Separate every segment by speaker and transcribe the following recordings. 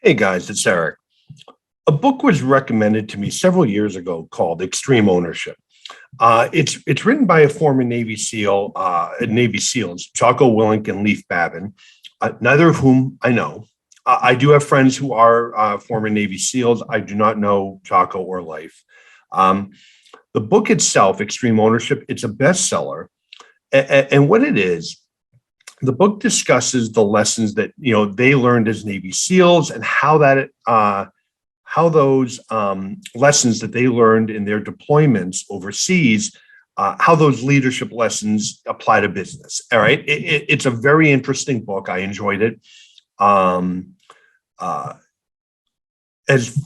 Speaker 1: Hey guys, it's Eric. A book was recommended to me several years ago called Extreme Ownership. It's written by a former Navy SEALs, Jocko Willink and Leif Babin, neither of whom I know. I do have friends who are former Navy SEALs. I do not know Jocko or Leif. Um, the book itself, Extreme Ownership, it's a bestseller, and what it is, the book discusses the lessons that they learned as Navy SEALs and how those lessons that they learned in their deployments overseas, how those leadership lessons apply to business. All right, it's a very interesting book. I enjoyed it. Um, uh, as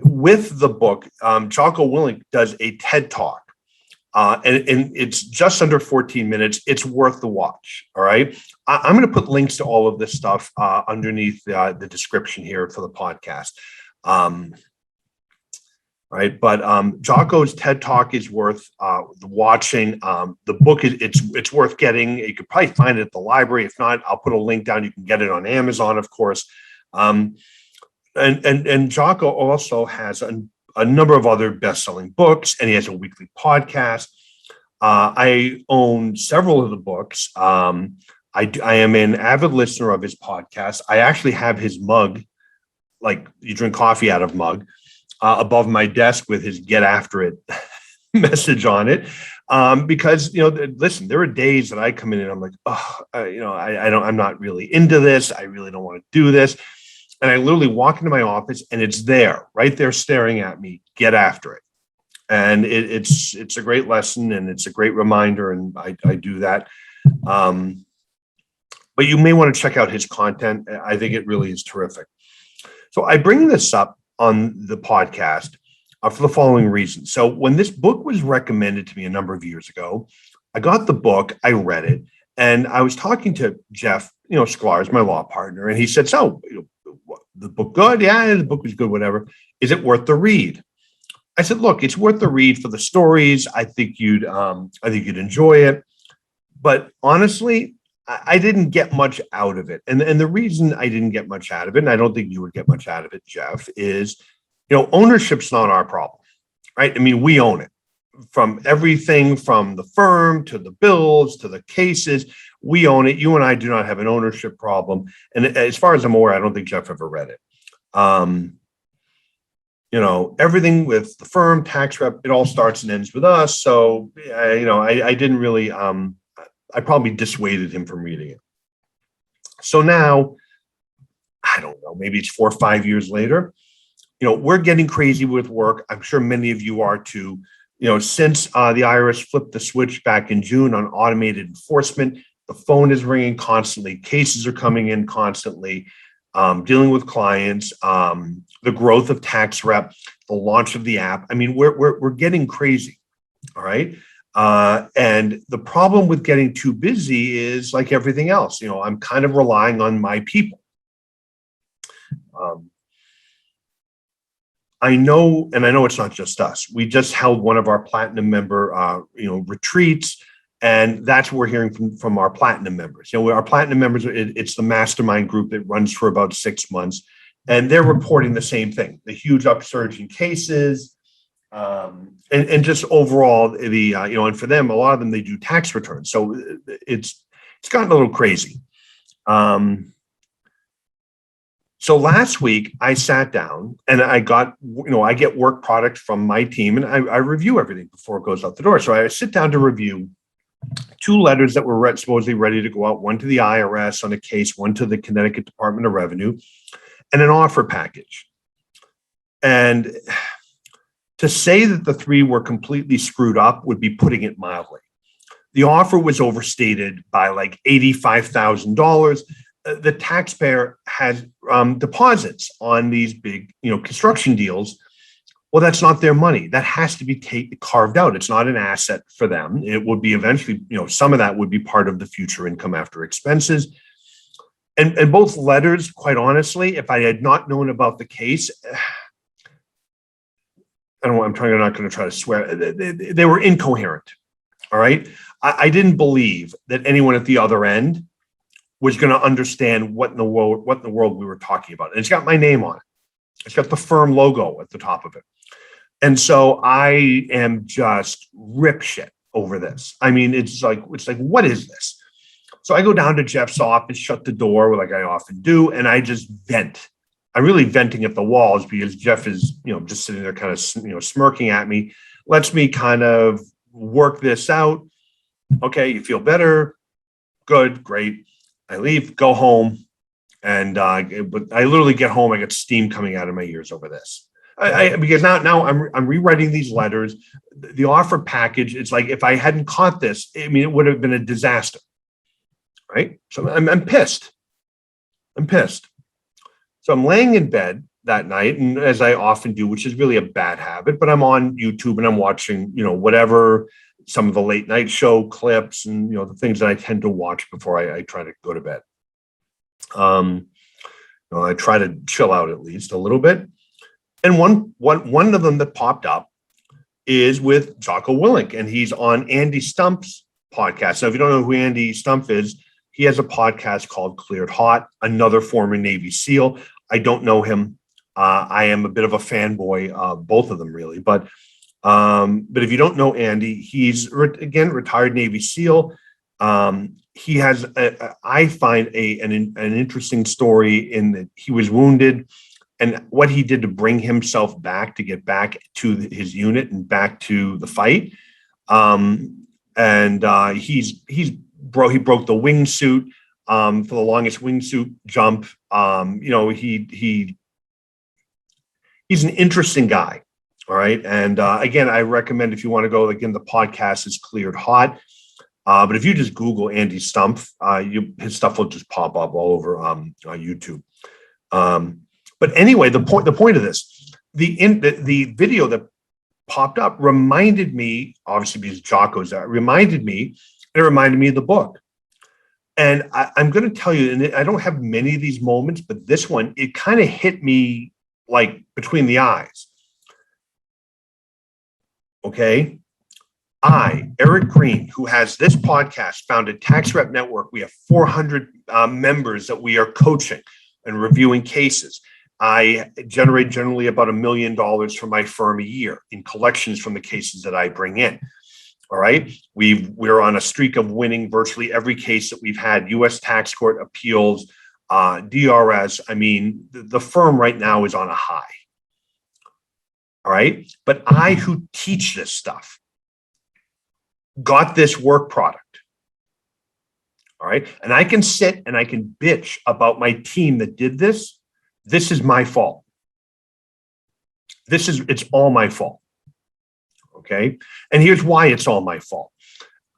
Speaker 1: with the book, Jocko Willink does a TED talk. And it's just under 14 minutes. It's worth the watch. All right. I'm going to put links to all of this stuff underneath the description here for the podcast. Um, right. But Jocko's TED Talk is worth watching. The book it's worth getting. You could probably find it at the library. If not, I'll put a link down. You can get it on Amazon, of course. And Jocko also has a number of other best-selling books, and he has a weekly podcast. I own several of the books. I am an avid listener of his podcast. I actually have his mug, like you drink coffee out of mug, above my desk with his "Get After It" message on it. Because listen, there are days that I come in and I'm like, I'm not really into this. I really don't want to do this. And I literally walk into my office and it's there, right there, staring at me. Get after it, and it's a great lesson and it's a great reminder, and I do that. But you may want to check out his content. I think it really is terrific. So I bring this up on the podcast for the following reason. So when this book was recommended to me a number of years ago, I got the book, I read it, and I was talking to Jeff, Sklar's my law partner, and he said, "So, the book good? Yeah, the book was good, whatever. Is it worth the read?" I said, "Look, it's worth the read for the stories. I think you'd enjoy it. But honestly, I didn't get much out of it. And the reason I didn't get much out of it, and I don't think you would get much out of it, Jeff, is, ownership's not our problem, right? I mean, we own it. From everything from the firm to the bills to the cases, we own it. You and I do not have an ownership problem. And as far as I'm aware, I don't think Jeff ever read it. Everything with the firm, tax rep, it all starts and ends with us. So, I didn't really, I probably dissuaded him from reading it. So now, I don't know, maybe it's 4 or 5 years later, we're getting crazy with work. I'm sure many of you are too. Since the IRS flipped the switch back in June on automated enforcement, the phone is ringing constantly. Cases are coming in constantly, dealing with clients, the growth of tax rep, the launch of the app. I mean, we're getting crazy. All right. And the problem with getting too busy is like everything else. I'm kind of relying on my people. I know it's not just us. We just held one of our platinum member, retreats, and that's what we're hearing from our platinum members. Our platinum members, it's the mastermind group that runs for about 6 months, and they're reporting the same thing: the huge upsurge in cases, and just overall and for them, a lot of them they do tax returns, so it's gotten a little crazy. So last week I sat down and I got, I get work product from my team and I review everything before it goes out the door. So I sit down to review 2 letters that were supposedly ready to go out, one to the IRS on a case, one to the Connecticut Department of Revenue, and an offer package. And to say that the 3 were completely screwed up would be putting it mildly. The offer was overstated by like $85,000. The taxpayer has deposits on these big, construction deals. Well, that's not their money. That has to be carved out. It's not an asset for them. It would be eventually, some of that would be part of the future income after expenses. And both letters, quite honestly, if I had not known about the case, I'm not going to try to swear. They were incoherent. All right. I didn't believe that anyone at the other end was going to understand what in the world we were talking about. And it's got my name on it. It's got the firm logo at the top of it. And so I am just rip shit over this. I mean, it's like, what is this? So I go down to Jeff's office, shut the door like I often do, and I just vent. I'm really venting at the walls because Jeff is, just sitting there kind of, smirking at me, lets me kind of work this out. Okay, you feel better? Good, great. I leave, go home, and I literally get home. I get steam coming out of my ears over this. Because now I'm rewriting these letters. The offer package, it's like if I hadn't caught this, I mean, it would have been a disaster, right? So I'm pissed. I'm pissed. So I'm laying in bed that night, and as I often do, which is really a bad habit, but I'm on YouTube and I'm watching, whatever, some of the late night show clips and, the things that I tend to watch before I try to go to bed. I try to chill out at least a little bit. And one of them that popped up is with Jocko Willink, and he's on Andy Stumpf's podcast. So if you don't know who Andy Stumpf is, he has a podcast called Cleared Hot, another former Navy SEAL. I don't know him. I am a bit of a fanboy of both of them, really. But if you don't know Andy, he's, again, retired Navy SEAL. He has, I find, an interesting story in that he was wounded and what he did to bring himself back, to get back to his unit and back to the fight. He broke the wingsuit for the longest wingsuit jump. He's an interesting guy. All right. And again, I recommend, if you want to go, again, the podcast is Cleared Hot. But if you just Google Andy Stumpf, his stuff will just pop up all over YouTube. But anyway, the point of this, the video that popped up reminded me, obviously because Jocko's there, it reminded me of the book. And I'm going to tell you, and I don't have many of these moments, but this one, it kind of hit me like between the eyes. Okay. I, Eric Green, who has this podcast, founded Tax Rep Network. We have 400 members that we are coaching and reviewing cases. I generate generally about $1 million for my firm a year in collections from the cases that I bring in. All right. We're on a streak of winning virtually every case that we've had, U.S. tax court appeals, DRS. I mean, the firm right now is on a high. All right. But I, who teach this stuff, got this work product. All right. And I can sit and I can bitch about my team that did this. This is my fault. It's all my fault. Okay. And here's why it's all my fault.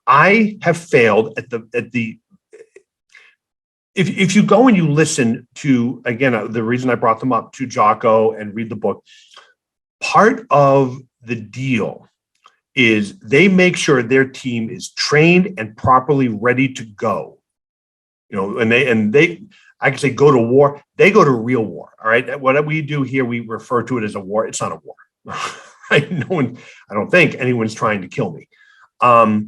Speaker 1: I have failed if you go and you listen to, again, the reason I brought them up, to Jocko and read the book, part of the deal is they make sure their team is trained and properly ready to go. I can say go to war. They go to real war. All right. What we do here, we refer to it as a war. It's not a war. Right? I don't think anyone's trying to kill me. But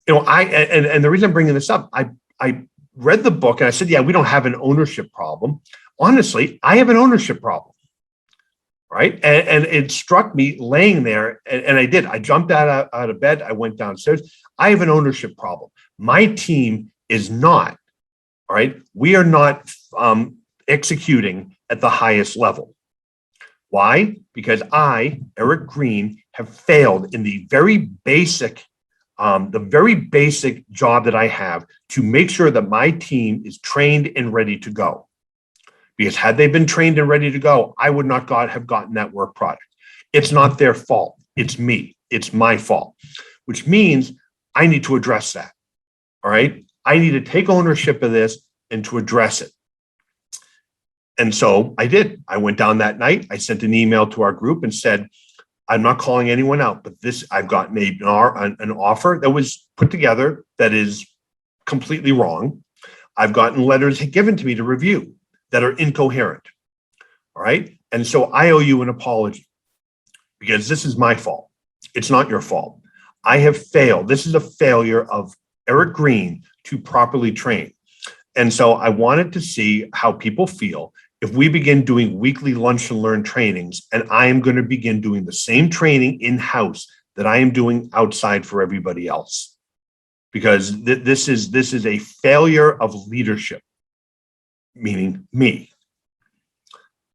Speaker 1: the reason I'm bringing this up, I read the book and I said, yeah, we don't have an ownership problem. Honestly, I have an ownership problem. Right. And it struck me laying there, and I did. I jumped out of bed. I went downstairs. I have an ownership problem. My team is not. All right. We are not executing at the highest level. Why? Because I, Eric Green, have failed in the very basic job that I have to make sure that my team is trained and ready to go. Because had they been trained and ready to go, I would not have gotten that work product. It's not their fault. It's me. It's my fault, which means I need to address that. All right. I need to take ownership of this and to address it. And so I did. I went down that night. I sent an email to our group and said, I'm not calling anyone out, but I've gotten an offer that was put together that is completely wrong. I've gotten letters given to me to review that are incoherent. All right. And so I owe you an apology because this is my fault. It's not your fault. I have failed. This is a failure of Eric Green to properly train. And so I wanted to see how people feel if we begin doing weekly lunch and learn trainings, and I am going to begin doing the same training in-house that I am doing outside for everybody else. Because this is a failure of leadership, meaning me.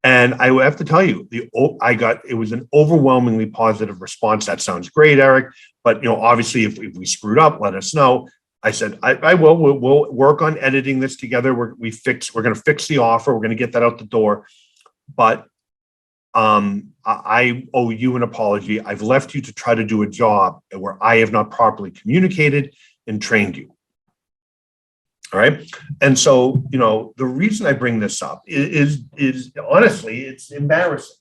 Speaker 1: And I have to tell you, it was an overwhelmingly positive response. That sounds great, Eric. But obviously, if we screwed up, let us know. I said, I will. We'll work on editing this together. We're going to fix the offer. We're going to get that out the door. But I owe you an apology. I've left you to try to do a job where I have not properly communicated and trained you. All right. And so, the reason I bring this up is honestly, it's embarrassing.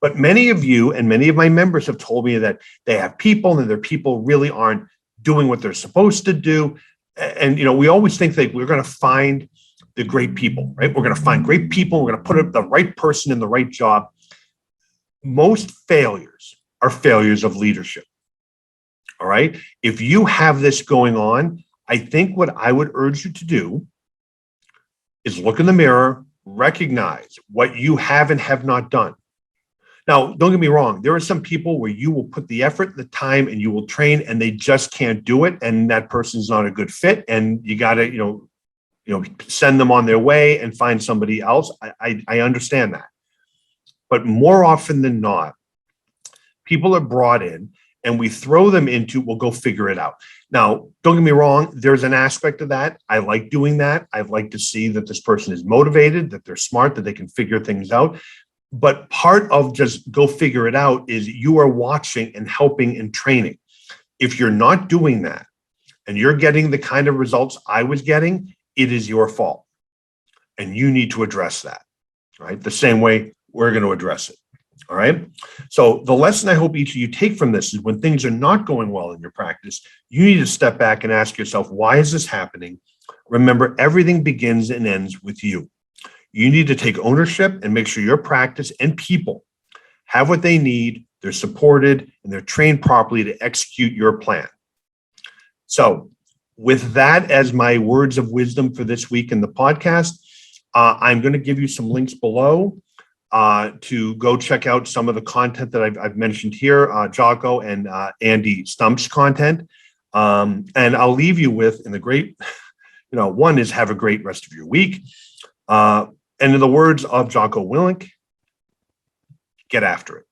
Speaker 1: But many of you and many of my members have told me that they have people and their people really aren't doing what they're supposed to do. And, we always think that we're going to find the great people, right? We're going to find great people. We're going to put the right person in the right job. Most failures are failures of leadership. All right. If you have this going on, I think what I would urge you to do is look in the mirror, recognize what you have and have not done. Now, don't get me wrong. There are some people where you will put the effort, the time, and you will train, and they just can't do it. And that person's not a good fit. And you got to, send them on their way and find somebody else. I understand that. But more often than not, people are brought in and we throw them into, we'll go figure it out. Now, don't get me wrong. There's an aspect of that. I like doing that. I'd like to see that this person is motivated, that they're smart, that they can figure things out. But part of just go figure it out is you are watching and helping and training. If you're not doing that and you're getting the kind of results I was getting, it is your fault. And you need to address that, right? The same way we're going to address it. All right. So the lesson I hope each of you take from this is when things are not going well in your practice, you need to step back and ask yourself, why is this happening? Remember, everything begins and ends with you. You need to take ownership and make sure your practice and people have what they need, they're supported, and they're trained properly to execute your plan. So with that as my words of wisdom for this week in the podcast, I'm going to give you some links below to go check out some of the content that I've mentioned here, Jocko and Andy Stumpf's content. And I'll leave you with, in the great, one is have a great rest of your week. And in the words of Jocko Willink, get after it.